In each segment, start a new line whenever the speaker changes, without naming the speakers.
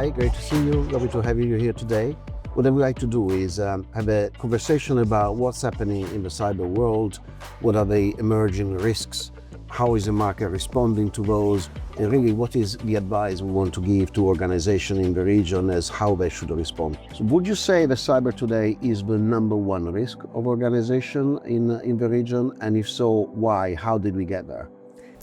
Hi, great to see you. Lovely to have you here today. What I would like to do is have a conversation about what's happening in the cyber world, what are the emerging risks, how is the market responding to those, and really what is the advice we want to give to organizations in the region as how they should respond. So would you say that cyber today is the #1 risk of organization in the region? And if so, why? How did we get there?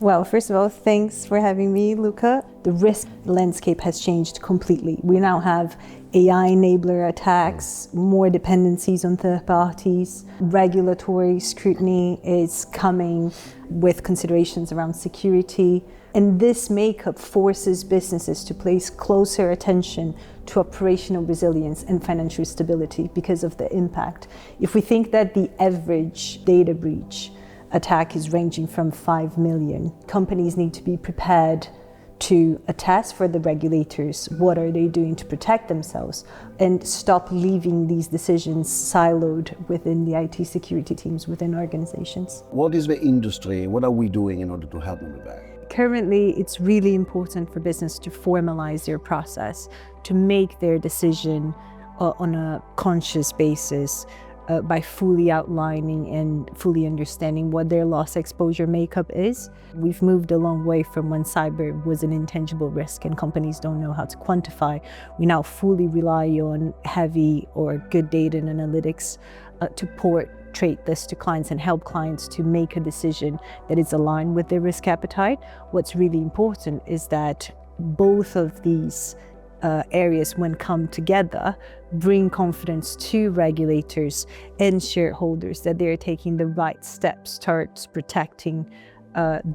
Well, first of all, thanks for having me, Luca. The risk landscape has changed completely. We now have AI enabler attacks, more dependencies on third parties, regulatory scrutiny is coming with considerations around security. And this makeup forces businesses to place closer attention to operational resilience and financial stability because of the impact. If we think that the average data breach attack is ranging from 5 million. Companies need to be prepared to assess for the regulators what are they doing to protect themselves and stop leaving these decisions siloed within the IT security teams within organizations.
What is the industry? What are we doing in order to help them with that?
Currently, it's really important for business to formalize their process, to make their decision on a conscious basis, by fully outlining and fully understanding what their loss exposure makeup is. We've moved a long way from when cyber was an intangible risk and companies don't know how to quantify. We now fully rely on heavy or good data and analytics to portray this to clients and help clients to make a decision that is aligned with their risk appetite. What's really important is that both of these areas, when come together, bring confidence to regulators and shareholders that they're taking the right steps towards protecting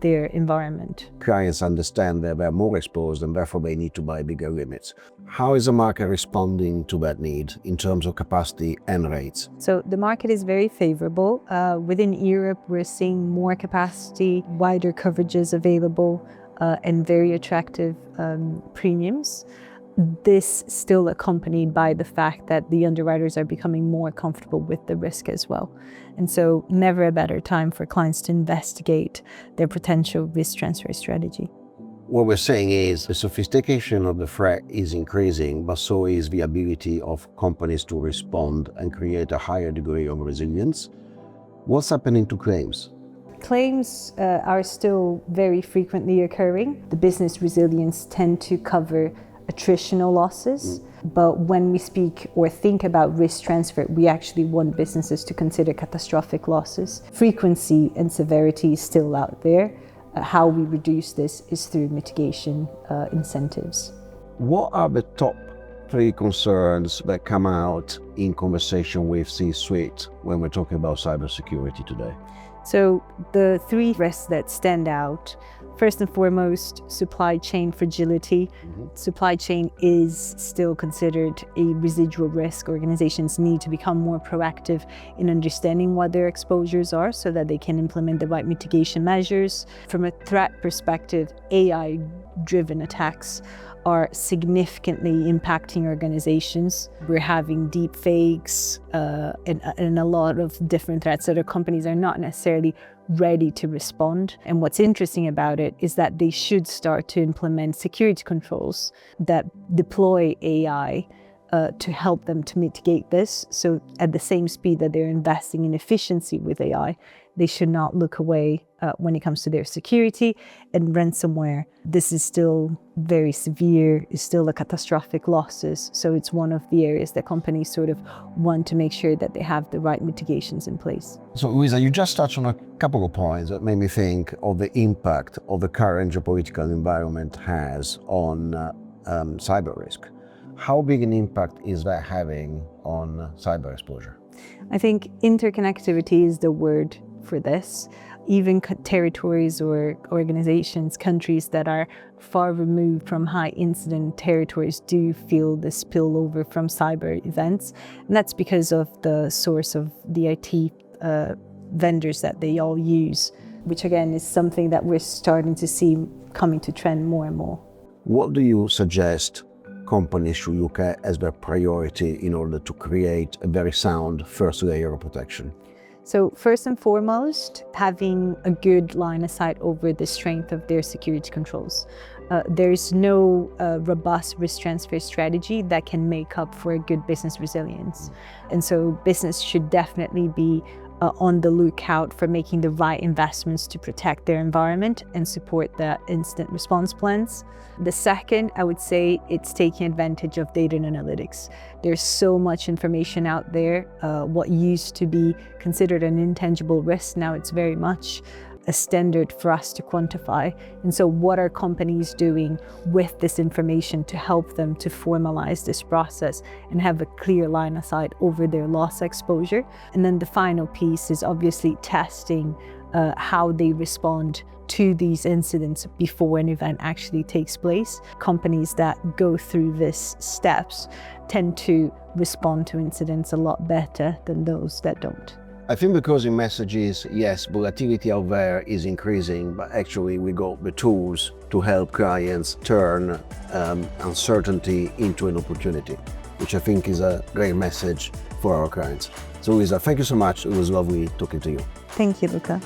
their environment.
Clients understand that they're more exposed and therefore they need to buy bigger limits. How is the market responding to that need in terms of capacity and rates?
So the market is very favorable. Within Europe, we're seeing more capacity, wider coverages available, and very attractive premiums. This still accompanied by the fact that the underwriters are becoming more comfortable with the risk as well. And so never a better time for clients to investigate their potential risk transfer strategy.
What we're saying is the sophistication of the threat is increasing, but so is the ability of companies to respond and create a higher degree of resilience. What's happening to claims?
Claims are still very frequently occurring. The business resilience tend to cover attritional losses, but when we speak or think about risk transfer, we actually want businesses to consider catastrophic losses. Frequency and severity is still out there. How we reduce this is through mitigation incentives.
What are the top 3 concerns that come out in conversation with C-suite when we're talking about cybersecurity today?
So the 3 risks that stand out, first and foremost, supply chain fragility. Supply chain is still considered a residual risk. Organizations need to become more proactive in understanding what their exposures are so that they can implement the right mitigation measures. From a threat perspective, AI-driven attacks are significantly impacting organizations. We're having deep fakes and a lot of different threats that our companies are not necessarily ready to respond. And what's interesting about it is that they should start to implement security controls that deploy AI to help them to mitigate this. So at the same speed that they're investing in efficiency with AI, they should not look away when it comes to their security. And ransomware, this is still very severe, is still a catastrophic losses. So it's one of the areas that companies sort of want to make sure that they have the right mitigations in place.
So Luiza, you just touched on a couple of points that made me think of the impact of the current geopolitical environment has on cyber risk. How big an impact is that having on cyber exposure?
I think interconnectivity is the word for this. Even territories or organizations, countries that are far removed from high incident territories do feel the spillover from cyber events. And that's because of the source of the IT vendors that they all use, which again is something that we're starting to see coming to trend more and more.
What do you suggest companies should look at as their priority in order to create a very sound first layer of protection?
So first and foremost, having a good line of sight over the strength of their security controls. there's no robust risk transfer strategy that can make up for a good business resilience. And so business should definitely be on the lookout for making the right investments to protect their environment and support the incident response plans. The second, I would say, it's taking advantage of data and analytics. There's so much information out there. What used to be considered an intangible risk, now it's very much a standard for us to quantify. And so what are companies doing with this information to help them to formalize this process and have a clear line of sight over their loss exposure? And then the final piece is obviously testing how they respond to these incidents before an event actually takes place. Companies that go through these steps tend to respond to incidents a lot better than those that don't.
I think because in messages, yes, volatility out there is increasing, but actually we got the tools to help clients turn uncertainty into an opportunity, which I think is a great message for our clients. So Luiza, thank you so much. It was lovely talking to you.
Thank you, Luca.